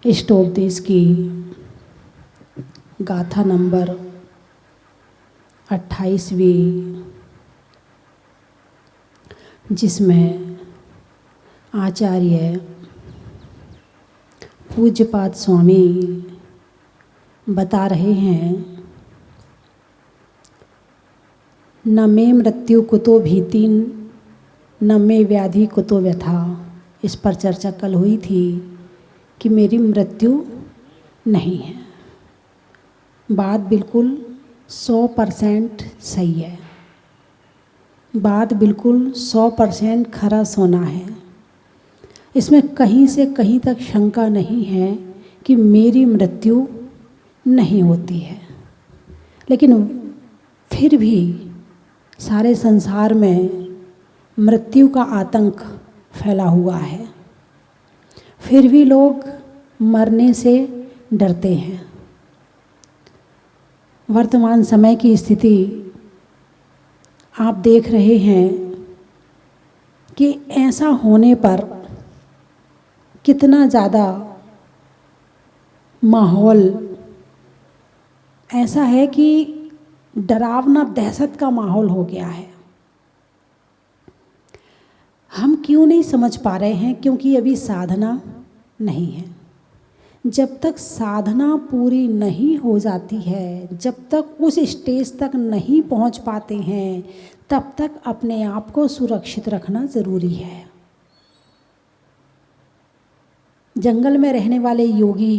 इष्टोपदेश की गाथा नंबर 28वीं, जिसमें आचार्य पूज्यपाद स्वामी बता रहे हैं, न मे मृत्यु कुतो भीति न मे व्याधि कुतो व्यथा। इस पर चर्चा कल हुई थी कि मेरी मृत्यु नहीं है। बात बिल्कुल 100% सही है, बात बिल्कुल 100% खरा सोना है। इसमें कहीं से कहीं तक शंका नहीं है कि मेरी मृत्यु नहीं होती है। लेकिन फिर भी सारे संसार में मृत्यु का आतंक फैला हुआ है, फिर भी लोग मरने से डरते हैं। वर्तमान समय की स्थिति आप देख रहे हैं कि ऐसा होने पर कितना ज़्यादा माहौल ऐसा है कि डरावना, दहशत का माहौल हो गया है। हम क्यों नहीं समझ पा रहे हैं? क्योंकि अभी साधना नहीं है। जब तक साधना पूरी नहीं हो जाती है, जब तक उस स्टेज तक नहीं पहुंच पाते हैं, तब तक अपने आप को सुरक्षित रखना ज़रूरी है। जंगल में रहने वाले योगी,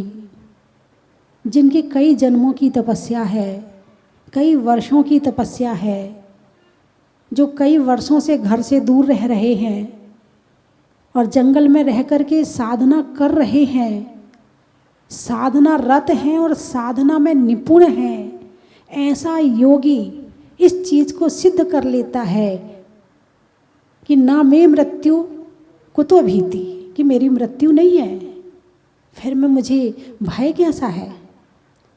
जिनकी कई जन्मों की तपस्या है, कई वर्षों की तपस्या है, जो कई वर्षों से घर से दूर रह रहे हैं और जंगल में रह कर के साधना कर रहे हैं, साधना रत हैं और साधना में निपुण हैं, ऐसा योगी इस चीज़ को सिद्ध कर लेता है कि ना मे मृत्यु कुतो भीति, कि मेरी मृत्यु नहीं है, फिर में मुझे भय कैसा है।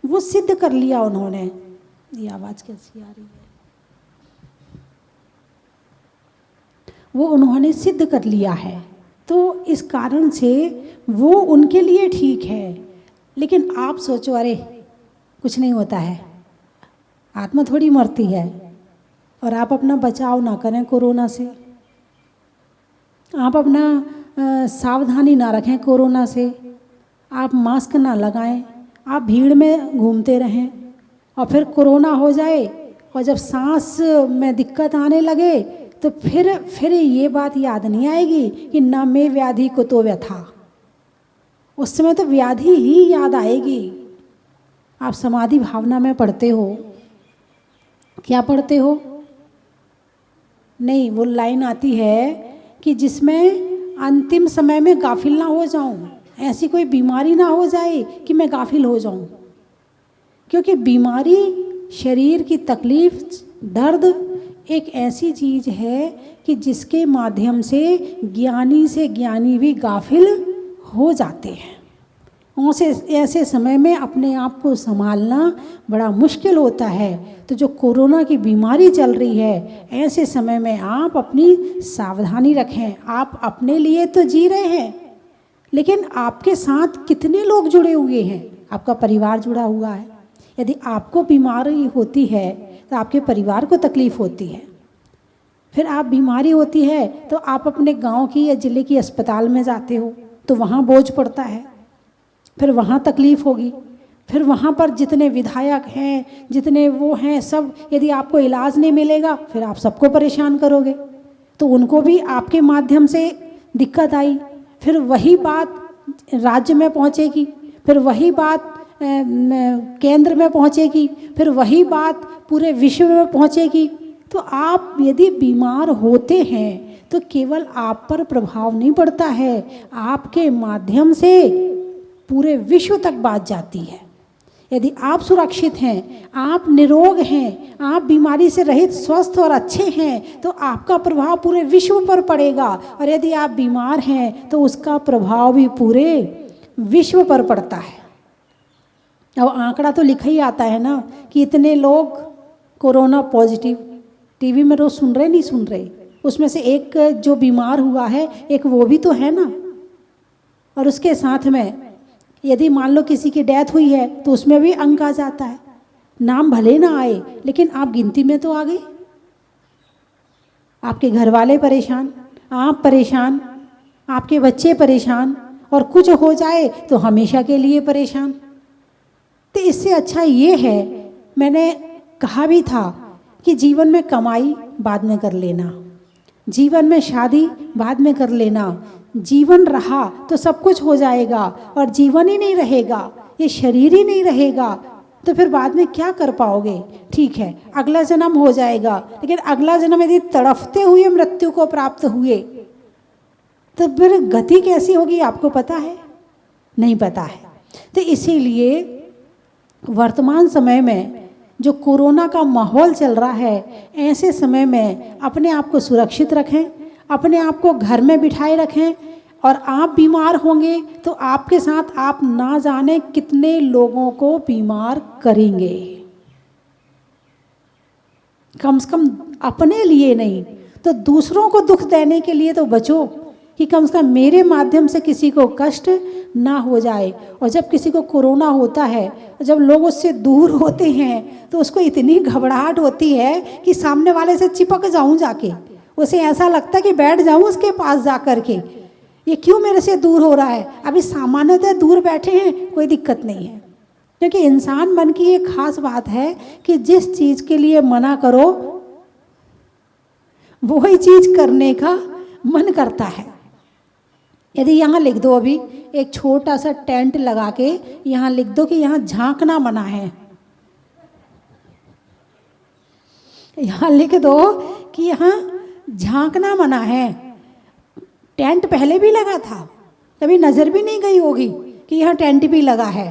वो सिद्ध कर लिया उन्होंने। ये आवाज़ कैसी आ रही है? वो उन्होंने सिद्ध कर लिया है, तो इस कारण से वो उनके लिए ठीक है। लेकिन आप सोचो, अरे कुछ नहीं होता है, आत्मा थोड़ी मरती है, और आप अपना बचाव ना करें कोरोना से, आप अपना सावधानी ना रखें कोरोना से, आप मास्क ना लगाएं, आप भीड़ में घूमते रहें और फिर कोरोना हो जाए और जब सांस में दिक्कत आने लगे तो फिर ये बात याद नहीं आएगी कि न मे व्याधि कुतो व्यथा। उस समय तो व्याधि ही याद आएगी। आप समाधि भावना में पढ़ते हो, क्या पढ़ते हो? नहीं, वो लाइन आती है कि जिसमें अंतिम समय में गाफिल ना हो जाऊं, ऐसी कोई बीमारी ना हो जाए कि मैं गाफिल हो जाऊं। क्योंकि बीमारी, शरीर की तकलीफ, दर्द एक ऐसी चीज़ है कि जिसके माध्यम से ज्ञानी भी गाफिल हो जाते हैं। ऐसे समय में अपने आप को संभालना बड़ा मुश्किल होता है। तो जो कोरोना की बीमारी चल रही है, ऐसे समय में आप अपनी सावधानी रखें। आप अपने लिए तो जी रहे हैं, लेकिन आपके साथ कितने लोग जुड़े हुए हैं? आपका परिवार जुड़ा हुआ है। यदि आपको बीमारी होती है तो आपके परिवार को तकलीफ़ होती है। फिर आप बीमारी होती है तो आप अपने गांव की या ज़िले की अस्पताल में जाते हो तो वहाँ बोझ पड़ता है, फिर वहाँ तकलीफ़ होगी। फिर वहाँ पर जितने विधायक हैं, जितने वो हैं, सब यदि आपको इलाज नहीं मिलेगा फिर आप सबको परेशान करोगे, तो उनको भी आपके माध्यम से दिक्कत आई। फिर वही बात राज्य में पहुँचेगी, फिर वही बात केंद्र में पहुँचेगी, फिर वही बात पूरे विश्व में पहुँचेगी। तो आप यदि बीमार होते हैं तो केवल आप पर प्रभाव नहीं पड़ता है, आपके माध्यम से पूरे विश्व तक बात जाती है। यदि आप सुरक्षित हैं, आप निरोग हैं, आप बीमारी से रहित, स्वस्थ और अच्छे हैं, तो आपका प्रभाव पूरे विश्व पर पड़ेगा। और यदि आप बीमार हैं तो उसका प्रभाव भी पूरे विश्व पर पड़ता है। और आंकड़ा तो लिखा ही आता है ना कि इतने लोग कोरोना पॉजिटिव, टीवी में रोज सुन रहे नहीं सुन रहे, उसमें से एक जो बीमार हुआ है, एक वो भी तो है ना। और उसके साथ में यदि मान लो किसी की डेथ हुई है तो उसमें भी अंक आ जाता है। नाम भले ना आए लेकिन आप गिनती में तो आ गई। आपके घर वाले परेशान, आप परेशान, आपके बच्चे परेशान, और कुछ हो जाए तो हमेशा के लिए परेशान। तो इससे अच्छा ये है, मैंने कहा भी था कि जीवन में कमाई बाद में कर लेना, जीवन में शादी बाद में कर लेना। जीवन रहा तो सब कुछ हो जाएगा, और जीवन ही नहीं रहेगा, ये शरीर ही नहीं रहेगा, तो फिर बाद में क्या कर पाओगे। ठीक है, अगला जन्म हो जाएगा, लेकिन अगला जन्म यदि तड़फते हुए मृत्यु को प्राप्त हुए तो फिर गति कैसी होगी आपको पता है? नहीं पता है। तो इसीलिए वर्तमान समय में जो कोरोना का माहौल चल रहा है, ऐसे समय में अपने आप को सुरक्षित रखें, अपने आप को घर में बिठाए रखें। और आप बीमार होंगे तो आपके साथ आप ना जाने कितने लोगों को बीमार करेंगे। कम से कम अपने लिए नहीं तो दूसरों को दुख देने के लिए तो बचो, कि कम से कम मेरे माध्यम से किसी को कष्ट ना हो जाए। और जब किसी को कोरोना होता है, जब लोग उससे दूर होते हैं तो उसको इतनी घबराहट होती है कि सामने वाले से चिपक जाऊं जाके, उसे ऐसा लगता है कि बैठ जाऊं उसके पास जा कर के, ये क्यों मेरे से दूर हो रहा है। अभी सामान्यतः दूर बैठे हैं, कोई दिक्कत नहीं है, क्योंकि इंसान मन की एक खास बात है कि जिस चीज़ के लिए मना करो वही चीज़ करने का मन करता है। यदि यहाँ लिख दो, अभी एक छोटा सा टेंट लगा के यहाँ लिख दो कि यहाँ झांकना मना है, यहाँ लिख दो कि यहाँ झांकना मना है। टेंट पहले भी लगा था, कभी नज़र भी नहीं गई होगी कि यहाँ टेंट भी लगा है,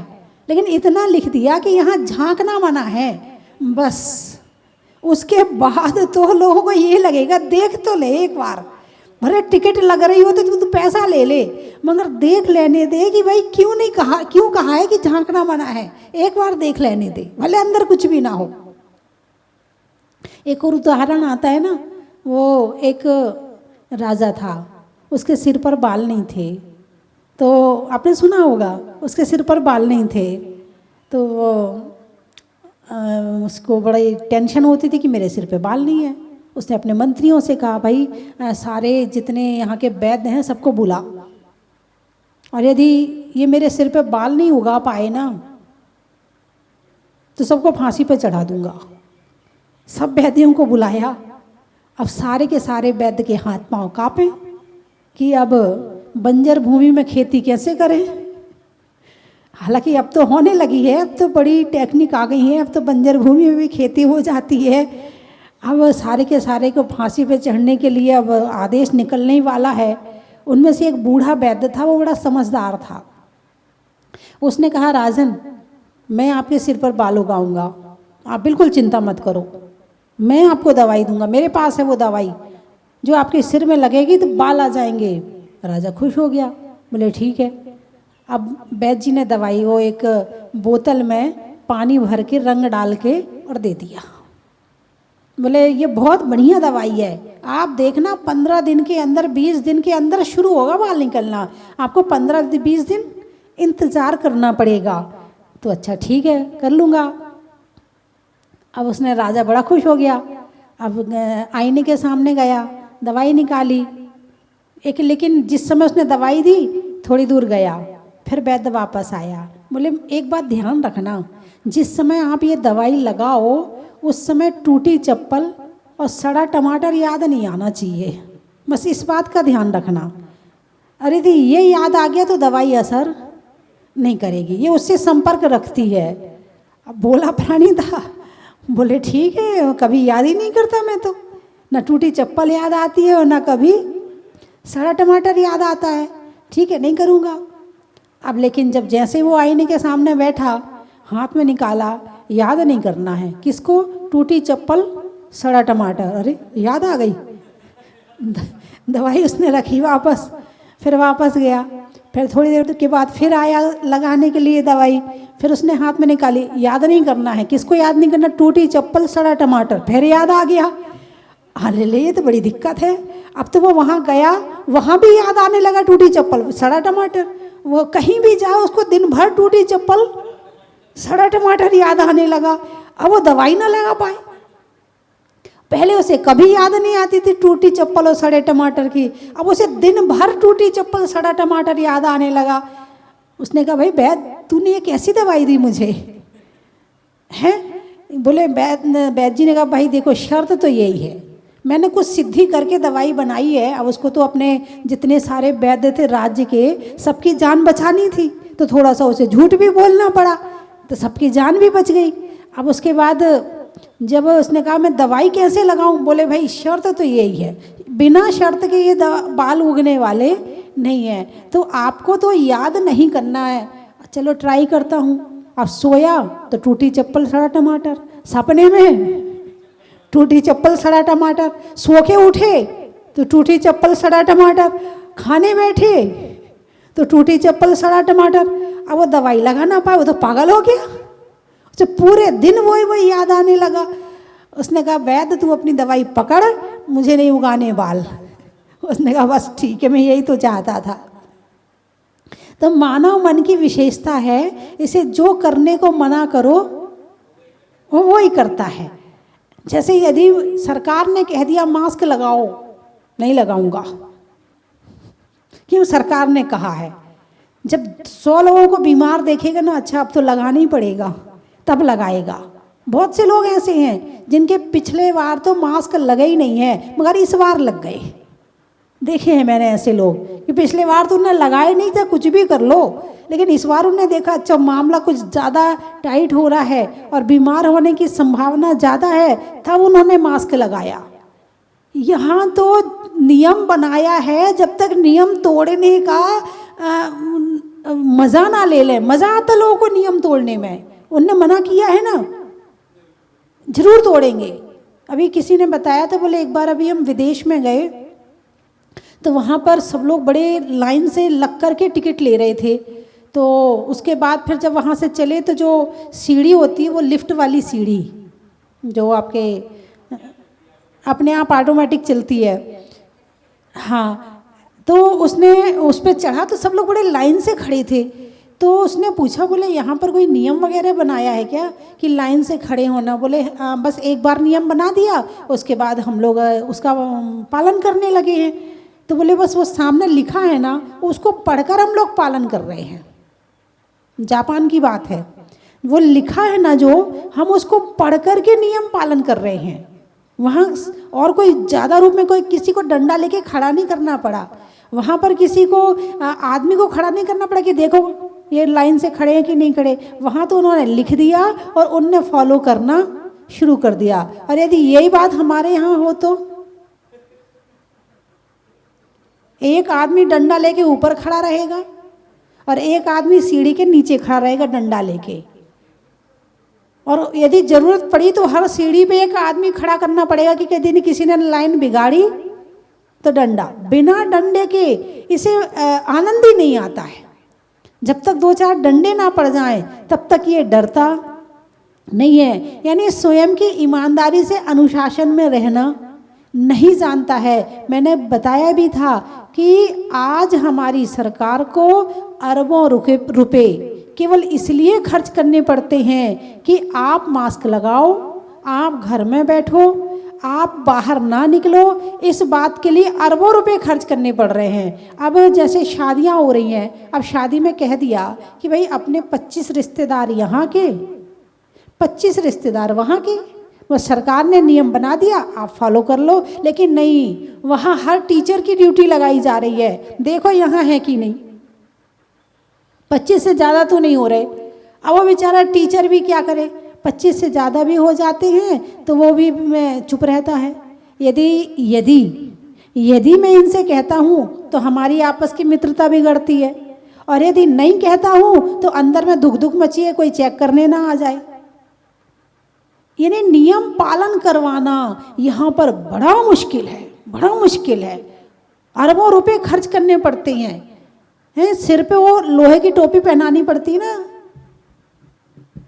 लेकिन इतना लिख दिया कि यहाँ झांकना मना है, बस। उसके बाद तो लोगों को ये लगेगा देख तो ले एक बार, भले टिकट लग रही हो तो तू पैसा ले ले, मगर देख लेने दे कि भाई क्यों कहा है कि झांकना मना है, एक बार देख लेने दे, भले अंदर कुछ भी ना हो। एक और उदाहरण आता है ना, वो एक राजा था, उसके सिर पर बाल नहीं थे, तो आपने सुना होगा, उसके सिर पर बाल नहीं थे, तो उसको बड़ी टेंशन होती थी कि मेरे सिर पे बाल नहीं है। उसने अपने मंत्रियों से कहा, भाई सारे जितने यहाँ के वैद्य हैं सबको बुला, और यदि ये मेरे सिर पे बाल नहीं उगा पाए ना तो सबको फांसी पे चढ़ा दूंगा। सब वैद्यों को बुलाया। अब सारे के सारे वैद्य के हाथ पांव कांपे कि अब बंजर भूमि में खेती कैसे करें। हालांकि अब तो होने लगी है, अब तो बड़ी टेक्निक आ गई है, अब तो बंजर भूमि में भी खेती हो जाती है। अब सारे के सारे को फांसी पे चढ़ने के लिए अब आदेश निकलने ही वाला है। उनमें से एक बूढ़ा वैद्य था, वो बड़ा समझदार था। उसने कहा, राजन मैं आपके सिर पर बाल उगाऊंगा, आप बिल्कुल चिंता मत करो, मैं आपको दवाई दूंगा, मेरे पास है वो दवाई जो आपके सिर में लगेगी तो बाल आ जाएंगे। राजा खुश हो गया, बोले ठीक है। अब वैद्य जी ने दवाई वो एक बोतल में पानी भर के रंग डाल के और दे दिया। बोले ये बहुत बढ़िया दवाई है, आप देखना 15 दिन के अंदर 20 दिन के अंदर शुरू होगा बाल निकलना, आपको 15-20 दिन इंतज़ार करना पड़ेगा। तो अच्छा ठीक है, कर लूँगा। अब उसने राजा बड़ा खुश हो गया। अब आईने के सामने गया, दवाई निकाली एक, लेकिन जिस समय उसने दवाई दी थोड़ी दूर गया, फिर वैद्य वापस आया। बोले एक बात ध्यान रखना, जिस समय आप ये दवाई लगाओ उस समय टूटी चप्पल और सड़ा टमाटर याद नहीं आना चाहिए, बस इस बात का ध्यान रखना। अरे दी ये याद आ गया तो दवाई असर नहीं करेगी, ये उससे संपर्क रखती है। अब बोला प्राणी था, बोले ठीक है, कभी याद ही नहीं करता मैं तो, ना टूटी चप्पल याद आती है और ना कभी सड़ा टमाटर याद आता है, ठीक है नहीं करूँगा। अब लेकिन जब जैसे वो आईने के सामने बैठा, हाथ में निकाला, याद नहीं करना है किसको, टूटी चप्पल सड़ा टमाटर, अरे याद आ गई। दवाई उसने रखी वापस, फिर वापस गया, फिर थोड़ी देर के बाद फिर आया लगाने के लिए दवाई, फिर उसने हाथ में निकाली, याद नहीं करना है किसको, याद नहीं करना, टूटी चप्पल सड़ा टमाटर, फिर याद आ गया। अरे ले ये तो बड़ी दिक्कत है। अब तो वो वहाँ गया, वहाँ भी याद आने लगा टूटी चप्पल सड़ा टमाटर, वो कहीं भी जाओ उसको दिन भर टूटी चप्पल सड़ा टमाटर याद आने लगा। अब वो दवाई ना लगा पाए। पहले उसे कभी याद नहीं आती थी टूटी चप्पल और सड़े टमाटर की, अब उसे दिन भर टूटी चप्पल सड़ा टमाटर याद आने लगा। उसने कहा भाई वैद्य तूने ये कैसी दवाई दी मुझे हैं? बोले वैद्य जी ने कहा भाई देखो शर्त तो यही है, मैंने कुछ सिद्धि करके दवाई बनाई है, अब उसको तो अपने जितने सारे वैद्य थे राज्य के सबकी जान बचानी थी, तो थोड़ा सा उसे झूठ भी बोलना पड़ा, तो सबकी जान भी बच गई। अब उसके बाद जब उसने कहा मैं दवाई कैसे लगाऊं, बोले भाई शर्त तो यही है, बिना शर्त के ये बाल उगने वाले नहीं है, तो आपको तो याद नहीं करना है। चलो ट्राई करता हूँ। अब सोया तो टूटी चप्पल सड़ा टमाटर, सपने में टूटी चप्पल सड़ा टमाटर, सो के उठे तो टूटी चप्पल सड़ा टमाटर, खाने बैठे तो टूटी चप्पल सड़ा टमाटर। अब वो दवाई लगा ना पाए, वो तो पागल हो गया, उसे पूरे दिन वही याद आने लगा। उसने कहा वैद्य तू अपनी दवाई पकड़, मुझे नहीं उगाने बाल। उसने कहा बस ठीक है, मैं यही तो चाहता था। तो मानव मन की विशेषता है, इसे जो करने को मना करो वो ही करता है। जैसे यदि सरकार ने कह दिया मास्क लगाओ, नहीं लगाऊंगा, क्यों? सरकार ने कहा है। जब 100 लोगों को बीमार देखेगा ना, अच्छा अब तो लगाना ही पड़ेगा, तब लगाएगा। बहुत से लोग ऐसे हैं जिनके पिछले बार तो मास्क लगे ही नहीं है, मगर इस बार लग गए। देखे हैं मैंने ऐसे लोग कि पिछले बार तो उन्हें लगाए नहीं था, कुछ भी कर लो, लेकिन इस बार उन्हें देखा अच्छा मामला कुछ ज़्यादा टाइट हो रहा है और बीमार होने की संभावना ज़्यादा है, तब उन्होंने मास्क लगाया। यहाँ तो नियम बनाया है, जब तक नियम तोड़ने का मज़ा ना ले लें। मज़ा आता लोगों को नियम तोड़ने में, उनने मना किया है ना, जरूर तोड़ेंगे। अभी किसी ने बताया था, बोले एक बार अभी हम विदेश में गए तो वहाँ पर सब लोग बड़े लाइन से लग कर के टिकट ले रहे थे। तो उसके बाद फिर जब वहाँ से चले तो जो सीढ़ी होती है वो लिफ्ट वाली सीढ़ी, जो आपके अपने आप ऑटोमेटिक चलती है, हाँ, तो उसने उस पर चढ़ा तो सब लोग बड़े लाइन से खड़े थे। तो उसने पूछा, बोले यहाँ पर कोई नियम वगैरह बनाया है क्या कि लाइन से खड़े होना? बोले बस एक बार नियम बना दिया, उसके बाद हम लोग उसका पालन करने लगे हैं। तो बोले बस वो सामने लिखा है ना, उसको पढ़कर हम लोग पालन कर रहे हैं। जापान की बात है, वो लिखा है ना जो, हम उसको पढ़ कर के नियम पालन कर रहे हैं वहाँ। और कोई ज़्यादा रूप में कोई किसी को डंडा लेके खड़ा नहीं करना पड़ा वहाँ पर, किसी को आदमी को खड़ा नहीं करना पड़ा कि देखो ये लाइन से खड़े हैं कि नहीं खड़े। वहाँ तो उन्होंने लिख दिया और उनने फॉलो करना शुरू कर दिया। और यदि यही बात हमारे यहाँ हो तो एक आदमी डंडा लेके ऊपर खड़ा रहेगा और एक आदमी सीढ़ी के नीचे खड़ा रहेगा डंडा लेके, और यदि जरूरत पड़ी तो हर सीढ़ी पे एक आदमी खड़ा करना पड़ेगा कि यदि किसी ने लाइन बिगाड़ी तो डंडा। बिना डंडे के इसे आनंद ही नहीं आता है। जब तक 2-4 डंडे ना पड़ जाएं तब तक ये डरता नहीं है। यानी स्वयं की ईमानदारी से अनुशासन में रहना नहीं जानता है। मैंने बताया भी था कि आज हमारी सरकार को अरबों रुपए केवल इसलिए खर्च करने पड़ते हैं कि आप मास्क लगाओ, आप घर में बैठो, आप बाहर ना निकलो, इस बात के लिए अरबों रुपए खर्च करने पड़ रहे हैं। अब जैसे शादियां हो रही हैं, अब शादी में कह दिया कि भाई अपने 25 रिश्तेदार यहाँ के, 25 रिश्तेदार वहाँ के, वो सरकार ने नियम बना दिया, आप फॉलो कर लो। लेकिन नहीं, वहाँ हर टीचर की ड्यूटी लगाई जा रही है, देखो यहाँ है कि नहीं। 25 से ज़्यादा तो नहीं हो रहे। अब वो बेचारा टीचर भी क्या करे, 25 से ज़्यादा भी हो जाते हैं तो वो भी चुप रहता है। यदि मैं इनसे कहता हूँ तो हमारी आपस की मित्रता बिगड़ती है, और यदि नहीं कहता हूँ तो अंदर में दुख मची है, कोई चेक करने ना आ जाए। यानी नियम पालन करवाना यहाँ पर बड़ा मुश्किल है, बड़ा मुश्किल है। अरबों रुपए खर्च करने पड़ते हैं, सिर पे वो लोहे की टोपी पहनानी पड़ती है ना,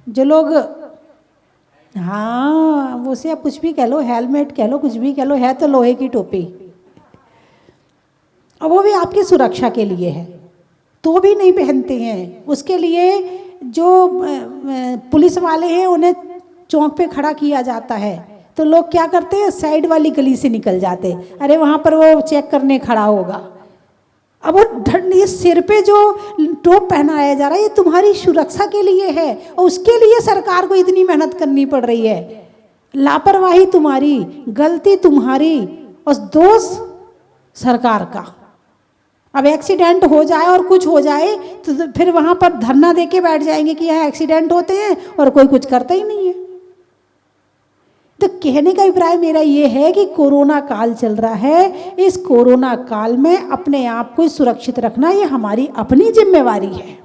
जो लोग, हाँ वो से आप कुछ भी कह लो, हेलमेट कह लो, कुछ भी कह लो, है तो लोहे की टोपी, और वो भी आपकी सुरक्षा के लिए है। तो भी नहीं पहनते हैं। उसके लिए जो पुलिस वाले हैं उन्हें चौक पे खड़ा किया जाता है, तो लोग क्या करते हैं, साइड वाली गली से निकल जाते, अरे वहाँ पर वो चेक करने खड़ा होगा। अब वो ये सिर पे जो टोप पहनाया जा रहा है ये तुम्हारी सुरक्षा के लिए है, और उसके लिए सरकार को इतनी मेहनत करनी पड़ रही है। लापरवाही तुम्हारी, गलती तुम्हारी और दोष सरकार का। अब एक्सीडेंट हो जाए और कुछ हो जाए तो फिर वहाँ पर धरना दे के बैठ जाएंगे कि यहाँ एक्सीडेंट होते हैं और कोई कुछ करता ही नहीं है। तो कहने का अभिप्राय मेरा ये है कि कोरोना काल चल रहा है, इस कोरोना काल में अपने आप को सुरक्षित रखना ये हमारी अपनी जिम्मेवारी है।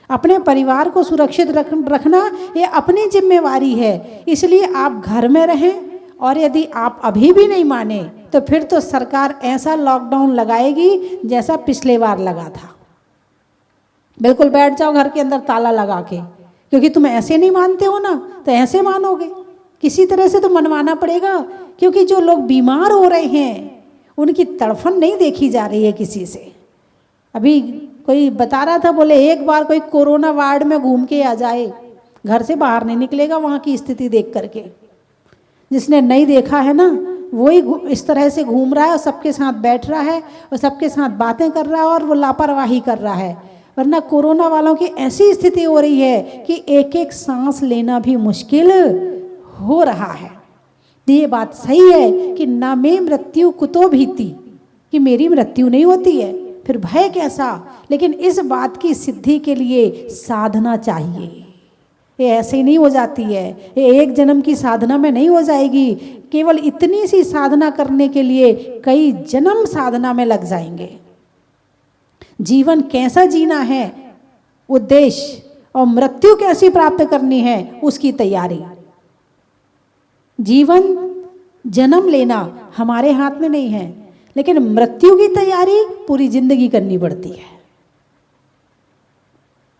अपने परिवार को सुरक्षित रखना ये अपनी जिम्मेवारी है। इसलिए आप घर में रहें, और यदि आप अभी भी नहीं माने तो फिर तो सरकार ऐसा लॉकडाउन लगाएगी जैसा पिछले बार लगा था। बिल्कुल बैठ जाओ घर के अंदर ताला लगा के, क्योंकि तुम ऐसे नहीं मानते हो ना, तो ऐसे मानोगे, किसी तरह से तो मनवाना पड़ेगा। क्योंकि जो लोग बीमार हो रहे हैं उनकी तड़फन नहीं देखी जा रही है किसी से। अभी कोई बता रहा था, बोले एक बार कोई कोरोना वार्ड में घूम के आ जाए, घर से बाहर नहीं निकलेगा वहाँ की स्थिति देख करके। जिसने नहीं देखा है ना वही इस तरह से घूम रहा है और सबके साथ बैठ रहा है और सबके साथ बातें कर रहा है और वो लापरवाही कर रहा है। वरना कोरोना वालों की ऐसी स्थिति हो रही है कि एक एक सांस लेना भी मुश्किल हो रहा है। ये बात सही है कि ना मैं मृत्यु कुतो भीति, कि मेरी मृत्यु नहीं होती है, फिर भय कैसा। लेकिन इस बात की सिद्धि के लिए साधना चाहिए। ये ऐसे ही नहीं हो जाती है, ये एक जन्म की साधना में नहीं हो जाएगी। केवल इतनी सी साधना करने के लिए कई जन्म साधना में लग जाएंगे। जीवन कैसा जीना है, उद्देश्य, और मृत्यु कैसी प्राप्त करनी है उसकी तैयारी। जीवन जन्म लेना हमारे हाथ में नहीं है, लेकिन मृत्यु की तैयारी पूरी जिंदगी करनी पड़ती है।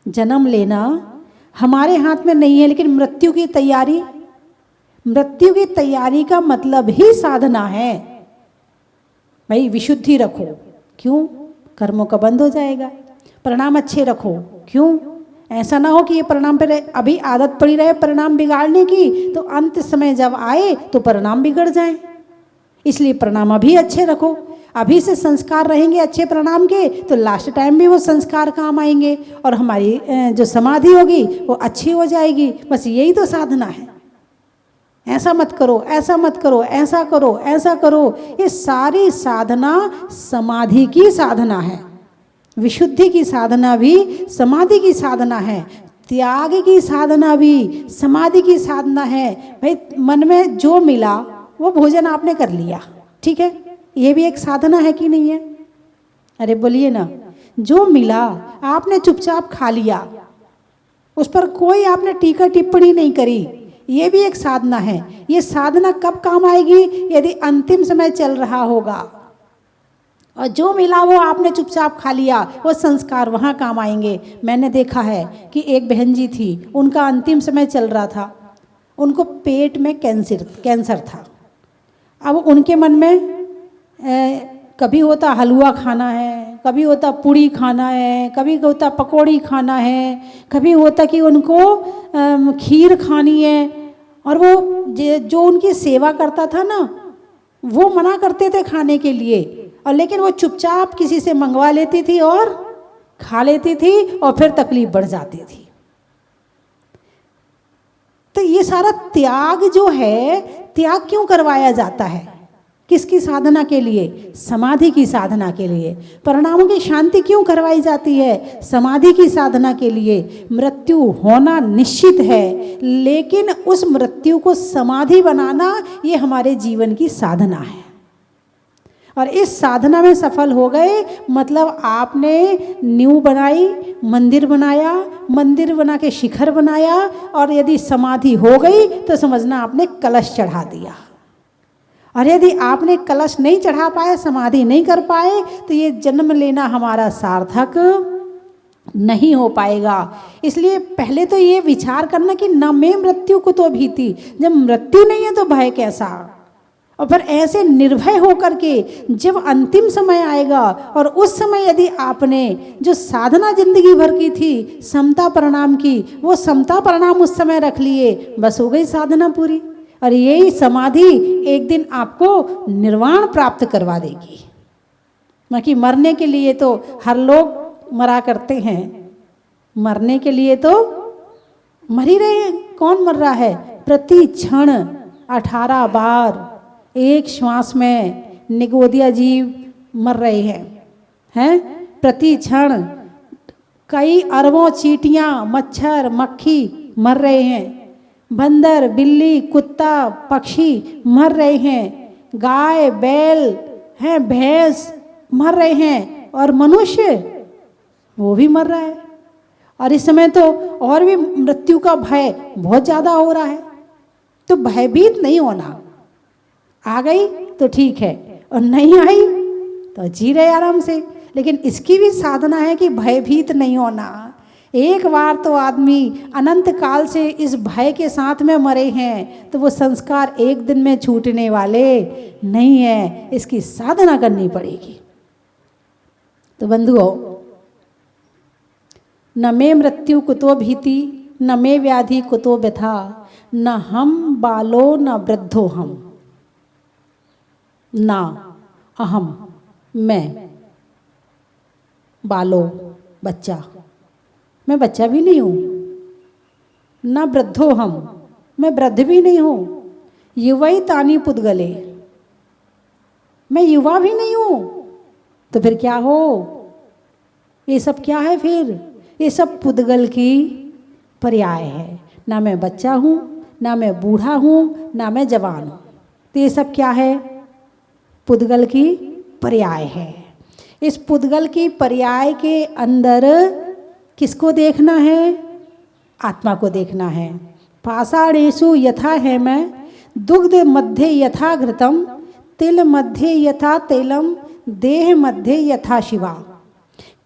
जन्म लेना हमारे हाथ में नहीं है, लेकिन मृत्यु की तैयारी का मतलब ही साधना है। भाई विशुद्धि रखो, क्यों? कर्मों का बंद हो जाएगा। परिणाम अच्छे रखो, क्यों? ऐसा ना हो कि ये परिणाम पर अभी आदत पड़ी रहे परिणाम बिगाड़ने की, तो अंत समय जब आए तो परिणाम बिगड़ जाए। इसलिए परिणाम अभी अच्छे रखो। अभी से संस्कार रहेंगे अच्छे परिणाम के, तो लास्ट टाइम भी वो संस्कार काम आएंगे और हमारी जो समाधि होगी वो अच्छी हो जाएगी। बस यही तो साधना है। ऐसा मत करो, ऐसा मत करो, ऐसा करो, ऐसा करो, ये सारी साधना समाधि की साधना है। विशुद्धि की साधना भी समाधि की साधना है। त्याग की साधना भी समाधि की साधना है। भाई मन में जो मिला वो भोजन आपने कर लिया, ठीक है, ये भी एक साधना है कि नहीं है? अरे बोलिए ना, जो मिला आपने चुपचाप खा लिया, उस पर कोई आपने टीका टिप्पणी नहीं करी, ये भी एक साधना है। ये साधना कब काम आएगी? यदि अंतिम समय चल रहा होगा और जो मिला वो आपने चुपचाप खा लिया, वो संस्कार वहाँ काम आएंगे। मैंने देखा है कि एक बहन जी थी, उनका अंतिम समय चल रहा था, उनको पेट में कैंसर था। अब उनके मन में कभी होता हलवा खाना है, कभी होता पूड़ी खाना है, कभी होता पकौड़ी खाना है, कभी होता कि उनको खीर खानी है। और वो जो उनकी सेवा करता था ना, वो मना करते थे खाने के लिए, और लेकिन वो चुपचाप किसी से मंगवा लेती थी और खा लेती थी, और फिर तकलीफ बढ़ जाती थी। तो ये सारा त्याग जो है, त्याग क्यों करवाया जाता है? किसकी साधना के लिए? समाधि की साधना के लिए। परिणामों की शांति क्यों करवाई जाती है? समाधि की साधना के लिए। मृत्यु होना निश्चित है, लेकिन उस मृत्यु को समाधि बनाना ये हमारे जीवन की साधना है। और इस साधना में सफल हो गए मतलब आपने नींव बनाई, मंदिर बनाया, मंदिर बना के शिखर बनाया, और यदि समाधि हो गई तो समझना आपने कलश चढ़ा दिया। और यदि आपने कलश नहीं चढ़ा पाए, समाधि नहीं कर पाए, तो ये जन्म लेना हमारा सार्थक नहीं हो पाएगा। इसलिए पहले तो ये विचार करना कि न मैं मृत्यु को तो भीति, जब मृत्यु नहीं है तो भय कैसा। और फिर ऐसे निर्भय होकर के जब अंतिम समय आएगा और उस समय यदि आपने जो साधना जिंदगी भर की थी समता प्रणाम की, वो समता प्रणाम उस समय रख लिए, बस हो गई साधना पूरी। और यही समाधि एक दिन आपको निर्वाण प्राप्त करवा देगी। बाकी मरने के लिए तो हर लोग मरा करते हैं, मरने के लिए तो मर ही रहे हैं। कौन मर रहा है? प्रति क्षण 18 बार एक श्वास में निगोदिया जीव मर रहे हैं प्रति क्षण। कई अरबों चींटियां, मच्छर, मक्खी मर रहे हैं। बंदर, बिल्ली, कुत्ता, पक्षी मर रहे हैं। गाय, बैल हैं, भैंस मर रहे हैं। और मनुष्य वो भी मर रहा है। और इस समय तो और भी मृत्यु का भय बहुत ज़्यादा हो रहा है। तो भयभीत नहीं होना, आ गई तो ठीक है और नहीं आई तो जी रहे आराम से। लेकिन इसकी भी साधना है कि भयभीत नहीं होना। एक बार तो आदमी अनंत काल से इस भय के साथ में मरे हैं तो वो संस्कार एक दिन में छूटने वाले नहीं है, इसकी साधना करनी पड़ेगी। तो बंधुओं, न मे मृत्यु कुतो भीति, न मे व्याधि कुतो व्यथा, न हम बालो न वृद्धो हम, ना अहम मैं, बालो बच्चा, मैं बच्चा भी नहीं हूँ, ना वृद्धो हम, मैं वृद्ध भी नहीं हूँ, युवई तानी पुद्गले, मैं युवा भी नहीं हूँ। तो फिर क्या हो? ये सब क्या है फिर? ये सब पुद्गल की पर्याय है। ना मैं बच्चा हूँ, ना मैं बूढ़ा हूँ, ना मैं जवान हूँ। तो ये सब क्या है? पुद्गल की पर्याय है। इस पुद्गल की पर्याय के अंदर किसको देखना है? आत्मा को देखना है। पाषाणेषु यथा हेमै, दुग्ध मध्ये यथा घृतम, तिल मध्ये यथा तैलम, देह मध्ये यथा शिवा,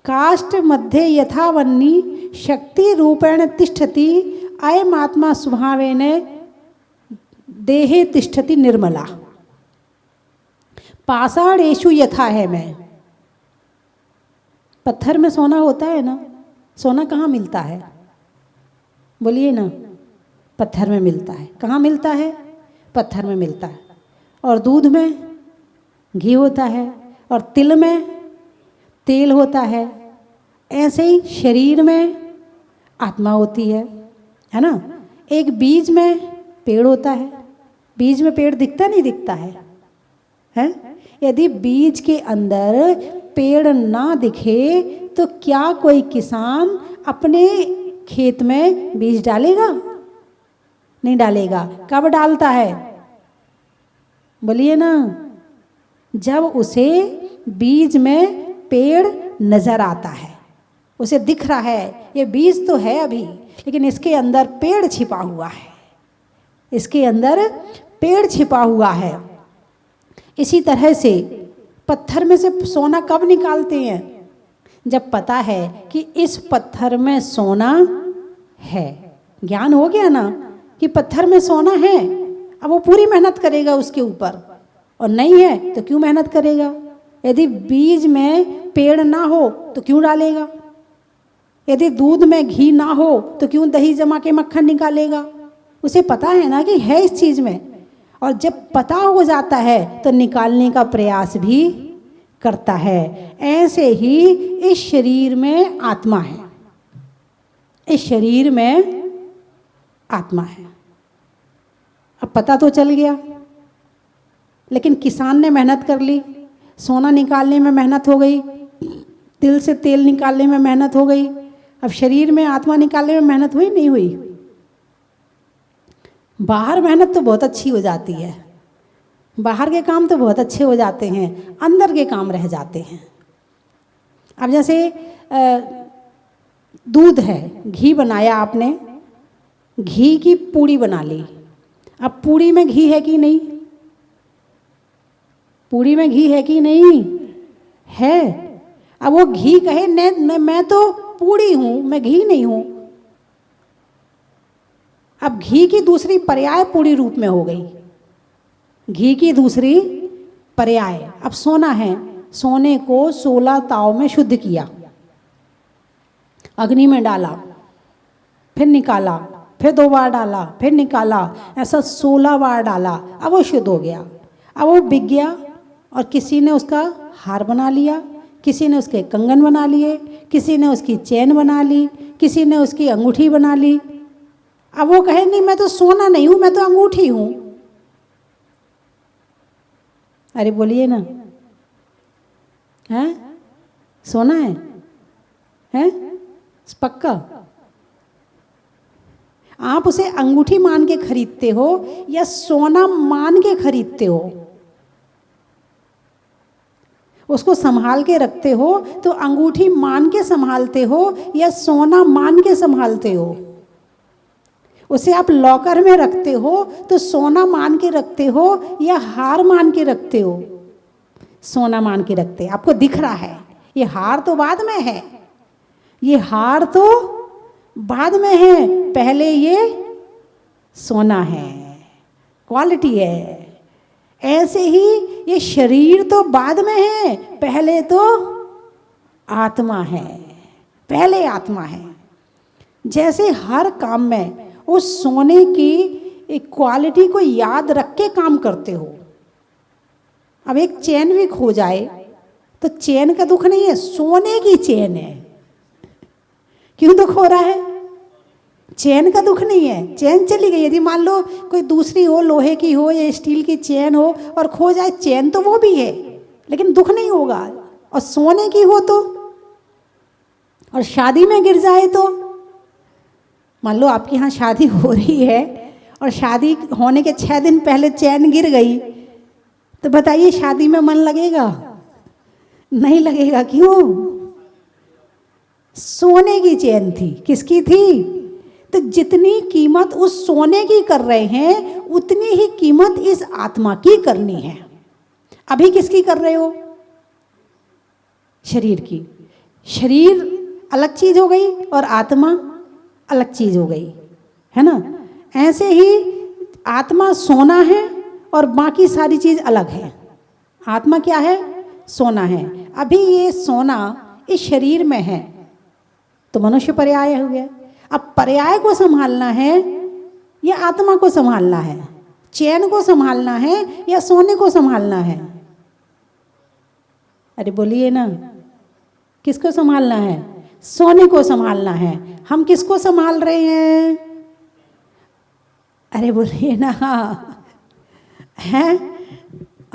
काष्ठ मध्ये यथा वह्नि, शक्ति रूपेण तिष्ठति, अयमात्मा स्वभावेन देहे तिष्ठति निर्मला। पाषाणेषु यथा हेमै, पत्थर में सोना होता है ना, सोना कहाँ मिलता है? बोलिए ना। पत्थर में मिलता है। कहाँ मिलता है? पत्थर में मिलता है। और दूध में घी होता है, और तिल में तेल होता है। ऐसे ही शरीर में आत्मा होती है ना। एक बीज में पेड़ होता है। बीज में पेड़ दिखता नहीं दिखता है? यदि बीज के अंदर पेड़ ना दिखे तो क्या कोई किसान अपने खेत में बीज डालेगा? नहीं डालेगा। कब डालता है? बोलिए ना। जब उसे बीज में पेड़ नजर आता है, उसे दिख रहा है ये बीज तो है अभी, लेकिन इसके अंदर पेड़ छिपा हुआ है, इसके अंदर पेड़ छिपा हुआ है। इसी तरह से पत्थर में से सोना कब निकालते हैं? जब पता है कि इस पत्थर में सोना है। ज्ञान हो गया ना कि पत्थर में सोना है। अब वो पूरी मेहनत करेगा उसके ऊपर, और नहीं है तो क्यों मेहनत करेगा? यदि बीज में पेड़ ना हो तो क्यों डालेगा? यदि दूध में घी ना हो तो क्यों दही जमा के मक्खन निकालेगा? उसे पता है ना कि है इस चीज में, और जब पता हो जाता है तो निकालने का प्रयास भी करता है। ऐसे ही इस शरीर में आत्मा है, इस शरीर में आत्मा है। अब पता तो चल गया, लेकिन किसान ने मेहनत कर ली, सोना निकालने में मेहनत हो गई, तिल से तेल निकालने में मेहनत हो गई। अब शरीर में आत्मा निकालने में मेहनत हुई नहीं हुई? बाहर मेहनत तो बहुत अच्छी हो जाती है, बाहर के काम तो बहुत अच्छे हो जाते हैं, अंदर के काम रह जाते हैं। अब जैसे दूध है, घी बनाया आपने, घी की पूड़ी बना ली। अब पूड़ी में घी है कि नहीं? पूड़ी में घी है कि नहीं? है। अब वो घी कहे मैं तो पूड़ी हूं, मैं घी नहीं हूं। अब घी की दूसरी पर्याय पूरी रूप में हो गई। घी की दूसरी पर्याय। अब सोना है, सोने को 16 ताव में शुद्ध किया, अग्नि में डाला, फिर निकाला, फिर 2 बार डाला, फिर निकाला, ऐसा 16 बार डाला। अब वो शुद्ध हो गया, अब वो बिक गया और किसी ने उसका हार बना लिया, किसी ने उसके कंगन बना लिए, किसी ने उसकी चैन बना ली, किसी ने उसकी अंगूठी बना ली। अब वो कहे नहीं मैं तो सोना नहीं हूं, मैं तो अंगूठी हूं। अरे बोलिए ना, हैं? सोना है? हैं? पक्का? आप उसे अंगूठी मान के खरीदते हो या सोना मान के खरीदते हो? उसको संभाल के रखते हो तो अंगूठी मान के संभालते हो या सोना मान के संभालते हो? उसे आप लॉकर में रखते हो तो सोना मान के रखते हो या हार मान के रखते हो? सोना मान के रखते। आपको दिख रहा है ये हार तो बाद में है, ये हार तो बाद में है, पहले ये सोना है, क्वालिटी है। ऐसे ही ये शरीर तो बाद में है, पहले तो आत्मा है, पहले आत्मा है। जैसे हर काम में उस सोने की एक क्वालिटी को याद रख के काम करते हो। अब एक चैन भी खो जाए तो चैन का दुख नहीं है, सोने की चैन है। क्यों दुख हो रहा है? चैन का दुख नहीं है, चैन चली गई। यदि मान लो कोई दूसरी हो, लोहे की हो या स्टील की चैन हो और खो जाए, चैन तो वो भी है लेकिन दुख नहीं होगा। और सोने की हो तो, और शादी में गिर जाए तो, मान लो आपके यहाँ शादी हो रही है और शादी होने के 6 दिन पहले चैन गिर गई, तो बताइए शादी में मन लगेगा? नहीं लगेगा। क्यों? सोने की चैन थी। किसकी थी? तो जितनी कीमत उस सोने की कर रहे हैं उतनी ही कीमत इस आत्मा की करनी है। अभी किसकी कर रहे हो? शरीर की। शरीर अलग चीज हो गई और आत्मा अलग चीज हो गई, है ना? ऐसे ही आत्मा सोना है और बाकी सारी चीज अलग है। आत्मा क्या है? सोना है। अभी ये सोना इस शरीर में है तो मनुष्य पर्याय हो गया। अब पर्याय को संभालना है या आत्मा को संभालना है? चैन को संभालना है या सोने को संभालना है? अरे बोलिए ना, किसको संभालना है? सोने को संभालना है। हम किसको संभाल रहे हैं? अरे बोलिए ना, हैं?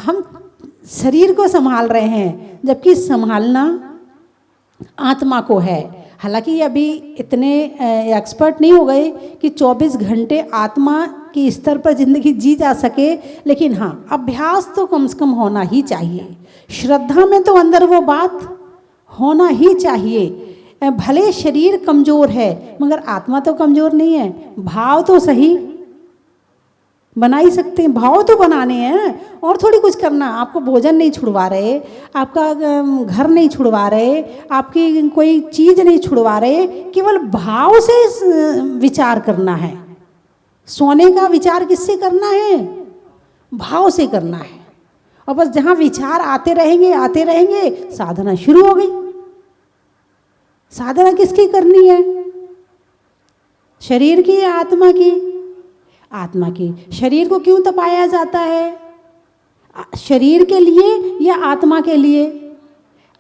हम शरीर को संभाल रहे हैं जबकि संभालना आत्मा को है। हालांकि अभी इतने एक्सपर्ट नहीं हो गए कि 24 घंटे आत्मा के स्तर पर जिंदगी जी जा सके, लेकिन हाँ अभ्यास तो कम से कम होना ही चाहिए। श्रद्धा में तो अंदर वो बात होना ही चाहिए। भले शरीर कमजोर है मगर आत्मा तो कमजोर नहीं है। भाव तो सही बना ही सकते हैं, भाव तो बनाने हैं और थोड़ी कुछ करना। आपको भोजन नहीं छुड़वा रहे, आपका घर नहीं छुड़वा रहे, आपकी कोई चीज़ नहीं छुड़वा रहे, केवल भाव से विचार करना है। सोने का विचार किससे करना है? भाव से करना है। और बस जहाँ विचार आते रहेंगे, साधना शुरू हो गई। साधना किसकी करनी है? शरीर की या आत्मा की? आत्मा की। शरीर को क्यों तपाया जाता है? शरीर के लिए या आत्मा के लिए?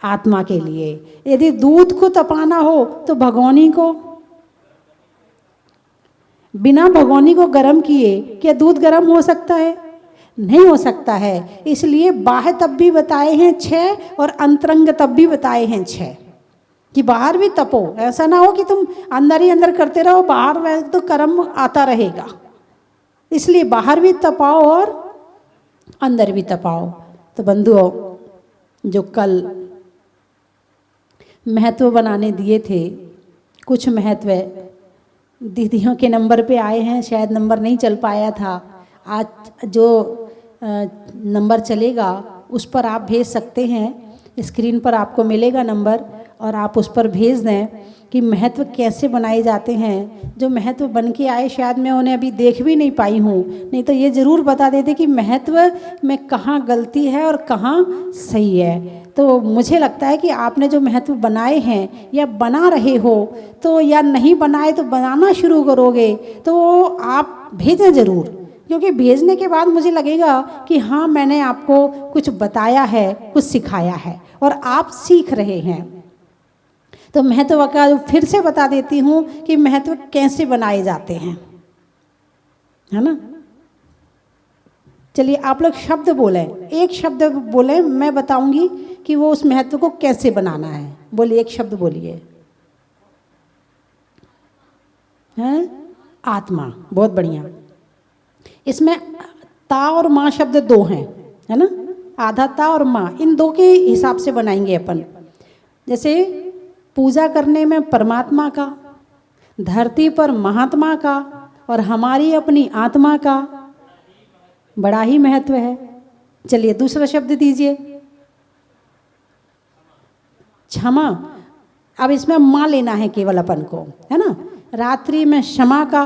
आत्मा के लिए। यदि दूध को तपाना हो तो भगोनी को, बिना भगोनी को गर्म किए क्या दूध गर्म हो सकता है? नहीं हो सकता है। इसलिए बाह्य तप भी बताए हैं 6 और अंतरंग तप भी बताए हैं 6 कि बाहर भी तपो। ऐसा ना हो कि तुम अंदर ही अंदर करते रहो, बाहर वह तो कर्म आता रहेगा। इसलिए बाहर भी तपाओ और अंदर भी तपाओ। तो बंधुओं, जो कल महत्व बनाने दिए थे, कुछ महत्व दीदियों के नंबर पे आए हैं, शायद नंबर नहीं चल पाया था। आज जो नंबर चलेगा उस पर आप भेज सकते हैं, स्क्रीन पर आपको मिलेगा नंबर। और आप उस पर भेज दें कि महत्व कैसे बनाए जाते हैं। जो महत्व बन के आए शायद मैं उन्हें अभी देख भी नहीं पाई हूँ, नहीं तो ये ज़रूर बता देते कि महत्व में कहाँ गलती है और कहाँ सही है। तो मुझे लगता है कि आपने जो महत्व बनाए हैं या बना रहे हो, तो या नहीं बनाए तो बनाना शुरू करोगे, तो आप भेजें ज़रूर, क्योंकि भेजने के बाद मुझे लगेगा कि हाँ मैंने आपको कुछ बताया है, कुछ सिखाया है और आप सीख रहे हैं। तो महत्व का फिर से बता देती हूँ कि महत्व कैसे बनाए जाते हैं, है ना। चलिए आप लोग शब्द बोलें, एक शब्द बोलें, मैं बताऊंगी कि वो उस महत्व को कैसे बनाना है। बोलिए, एक शब्द बोलिए। हैं? आत्मा, बहुत बढ़िया। इसमें ता और माँ शब्द दो हैं, है ना। आधा ता और माँ, इन दो के हिसाब से बनाएंगे अपन। जैसे पूजा करने में परमात्मा का, धरती पर महात्मा का और हमारी अपनी आत्मा का बड़ा ही महत्व है। चलिए दूसरा शब्द दीजिए, क्षमा। अब इसमें माँ लेना है केवल अपन को, है ना। रात्रि में क्षमा का,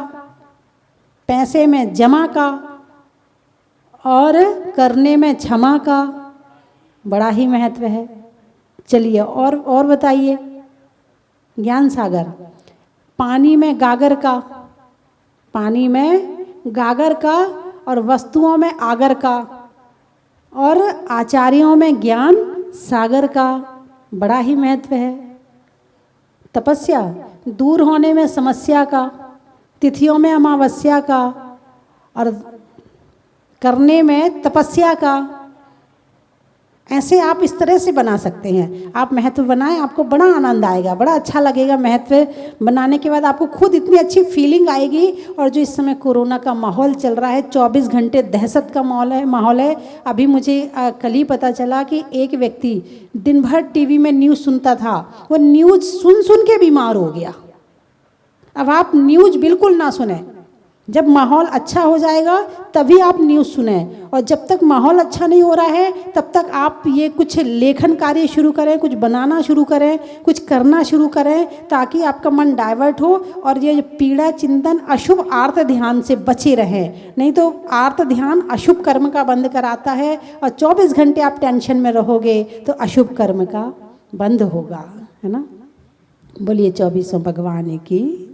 पैसे में जमा का और करने में क्षमा का बड़ा ही महत्व है। चलिए और बताइए। ज्ञान सागर, पानी में गागर का, पानी में गागर का और वस्तुओं में आगर का और आचार्यों में ज्ञान सागर का बड़ा ही महत्व है। तपस्या, दूर होने में समस्या का, तिथियों में अमावस्या का और करने में तपस्या का। ऐसे आप इस तरह से बना सकते हैं। आप महत्व बनाएं, आपको बड़ा आनंद आएगा, बड़ा अच्छा लगेगा। महत्व बनाने के बाद आपको खुद इतनी अच्छी फीलिंग आएगी। और जो इस समय कोरोना का माहौल चल रहा है, 24 घंटे दहशत का माहौल है। अभी मुझे कल ही पता चला कि एक व्यक्ति दिन भर टीवी में न्यूज़ सुनता था, वो न्यूज़ सुन सुन के बीमार हो गया। अब आप न्यूज़ बिल्कुल ना सुने, जब माहौल अच्छा हो जाएगा तभी आप न्यूज़ सुने, और जब तक माहौल अच्छा नहीं हो रहा है तब तक आप ये कुछ लेखन कार्य शुरू करें, कुछ बनाना शुरू करें, कुछ करना शुरू करें, ताकि आपका मन डाइवर्ट हो और ये पीड़ा चिंतन अशुभ आर्त ध्यान से बचे रहें। नहीं तो आर्त ध्यान अशुभ कर्म का बंद कराता है, और 24 घंटे आप टेंशन में रहोगे तो अशुभ कर्म का बंद होगा, है ना। बोलिए 24 भगवान की।